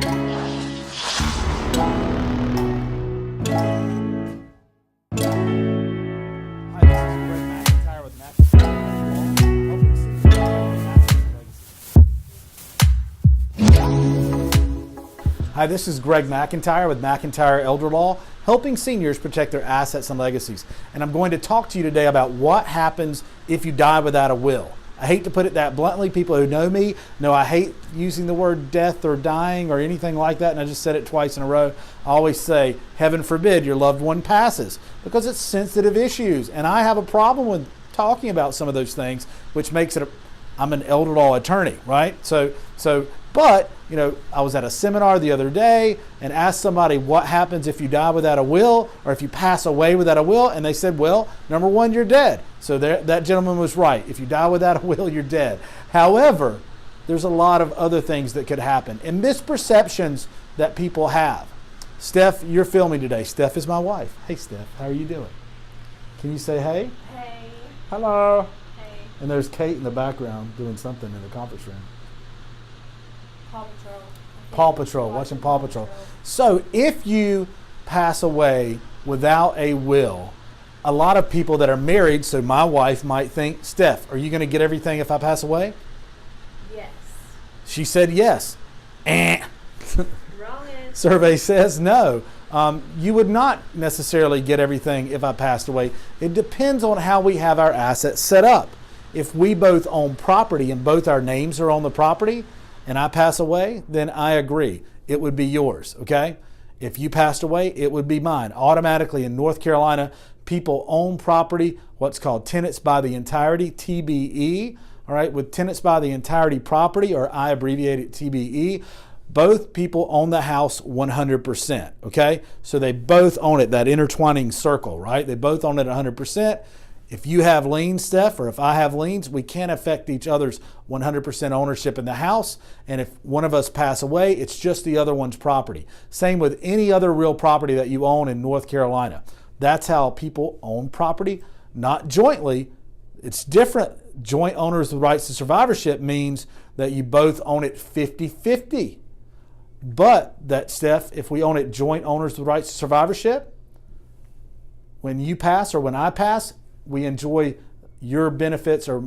Hi, this is Greg McIntyre with McIntyre Elder Law, helping seniors protect their assets and legacies. And I'm going to talk to you today about what happens if you die without a will. I hate to put it that bluntly. People who know me know I hate using the word death or dying or anything like that, and I just said it twice in a row. I always say, heaven forbid your loved one passes, because it's sensitive issues. And I have a problem with talking about some of those things, which makes it I'm an elder law attorney, right? But, you know, I was at a seminar the other day and asked somebody what happens if you die without a will or if you pass away without a will. And they said, well, number one, you're dead. So that gentleman was right. If you die without a will, you're dead. However, there's a lot of other things that could happen and misperceptions that people have. Steph, you're filming today. Steph is my wife. Hey, Steph, how are you doing? Can you say hey? Hey. Hello. Hey. And there's Kate in the background doing something in the conference room. Paw Patrol. Paw Patrol, watching Paw Patrol. So if you pass away without a will, a lot of people that are married, so my wife might think, Steph, are you going to get everything if I pass away? Yes. She said yes. Wrong answer. Survey says no. You would not necessarily get everything if I passed away. It depends on how we have our assets set up. If we both own property and both our names are on the property, and I pass away, then I agree. It would be yours, okay? If you passed away, it would be mine. Automatically in North Carolina, people own property, what's called tenants by the entirety, TBE, all right? With tenants by the entirety property, or I abbreviate it TBE, both people own the house 100%, okay? So they both own it, that intertwining circle, right? They both own it 100%. If you have liens, Steph, or if I have liens, we can't affect each other's 100% ownership in the house. And if one of us pass away, it's just the other one's property. Same with any other real property that you own in North Carolina. That's how people own property, not jointly. It's different. Joint owners with rights to survivorship means that you both own it 50-50. But that, Steph, if we own it joint owners with rights to survivorship, when you pass or when I pass, we enjoy your benefits or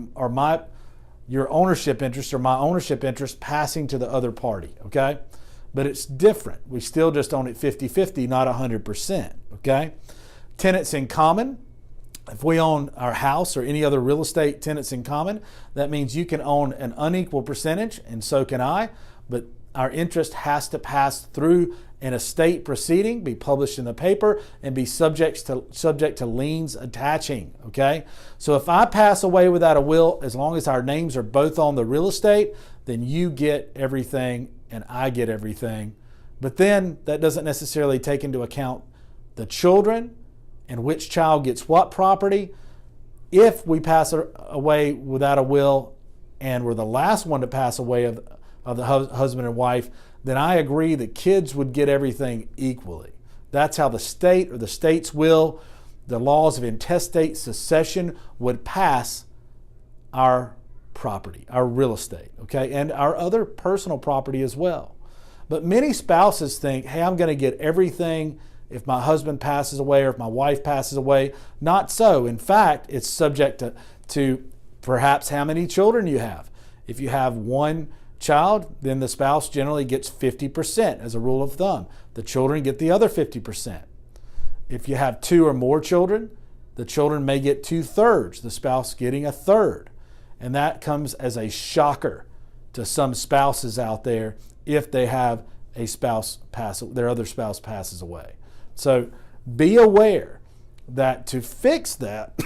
your ownership interest or my ownership interest passing to the other party, okay? But it's different. We still just own it 50-50, not 100%, okay? Tenants in common. If we own our house or any other real estate tenants in common, that means you can own an unequal percentage, and so can I, but our interest has to pass through an estate proceeding, be published in the paper, and be subject to liens attaching, okay? So if I pass away without a will, as long as our names are both on the real estate, then you get everything and I get everything. But then that doesn't necessarily take into account the children and which child gets what property. If we pass away without a will and we're the last one to pass away of the husband and wife, then I agree that kids would get everything equally. That's how the state or the state's will, the laws of intestate succession would pass our property, our real estate, okay, and our other personal property as well. But many spouses think, hey, I'm going to get everything if my husband passes away or if my wife passes away. Not so. In fact, it's subject to perhaps how many children you have. If you have one child, then the spouse generally gets 50% as a rule of thumb. The children get the other 50%. If you have two or more children, the children may get 2/3, the spouse getting 1/3. And that comes as a shocker to some spouses out there if they have a spouse their other spouse passes away. So be aware that to fix that,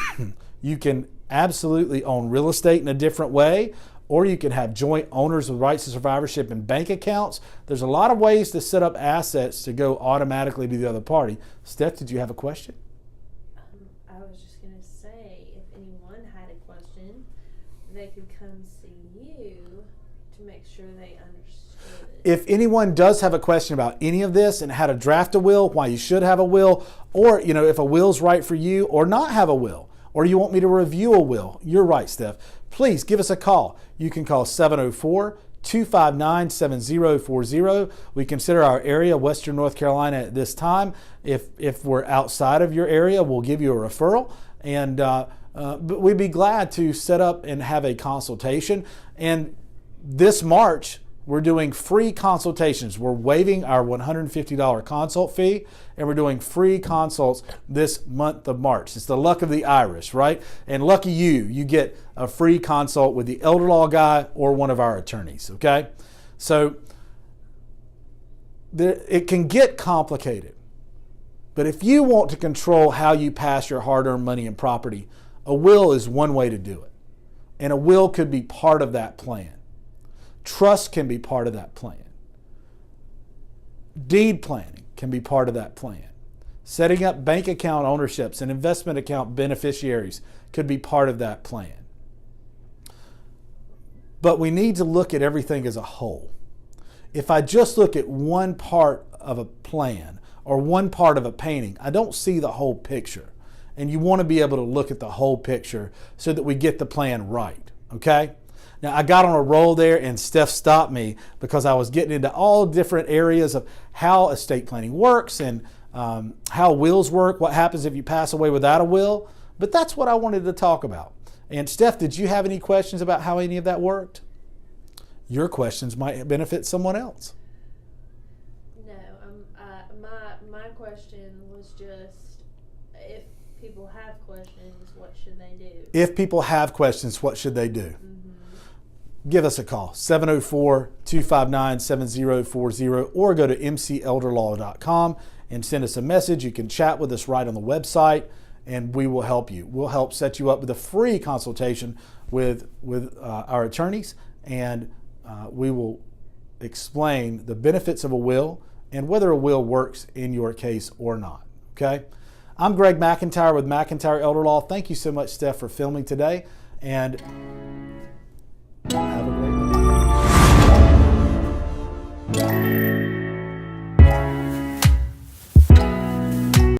you can absolutely own real estate in a different way, or you can have joint owners with rights to survivorship and bank accounts. There's a lot of ways to set up assets to go automatically to the other party. Steph, did you have a question? I was just going to say, if anyone had a question, they could come see you to make sure they understood it. If anyone does have a question about any of this and how to draft a will, why you should have a will, or if a will's right for you or not have a will, or you want me to review a will, you're right, Steph. Please give us a call. You can call 259-7040. We consider our area, Western North Carolina, at this time. If we're outside of your area, we'll give you a referral. And but we'd be glad to set up and have a consultation. And this March, we're doing free consultations. We're waiving our $150 consult fee, and we're doing free consults this month of March. It's the luck of the Irish, right? And lucky you get a free consult with the elder law guy or one of our attorneys, okay? So it can get complicated. But if you want to control how you pass your hard-earned money and property, a will is one way to do it. And a will could be part of that plan. Trust can be part of that plan. Deed planning can be part of that plan. Setting up bank account ownerships and investment account beneficiaries could be part of that plan. But we need to look at everything as a whole. If I just look at one part of a plan or one part of a painting, I don't see the whole picture. And you want to be able to look at the whole picture so that we get the plan right, okay? Now, I got on a roll there and Steph stopped me because I was getting into all different areas of how estate planning works and how wills work, what happens if you pass away without a will. But that's what I wanted to talk about. And Steph, did you have any questions about how any of that worked? Your questions might benefit someone else. No, my question was just, if people have questions, what should they do? If people have questions, what should they do? Give us a call, 704-259-7040, or go to mcelderlaw.com and send us a message. You can chat with us right on the website, and we will help you. We'll help set you up with a free consultation with our attorneys, and we will explain the benefits of a will and whether a will works in your case or not. Okay? I'm Greg McIntyre with McIntyre Elder Law. Thank you so much, Steph, for filming today. And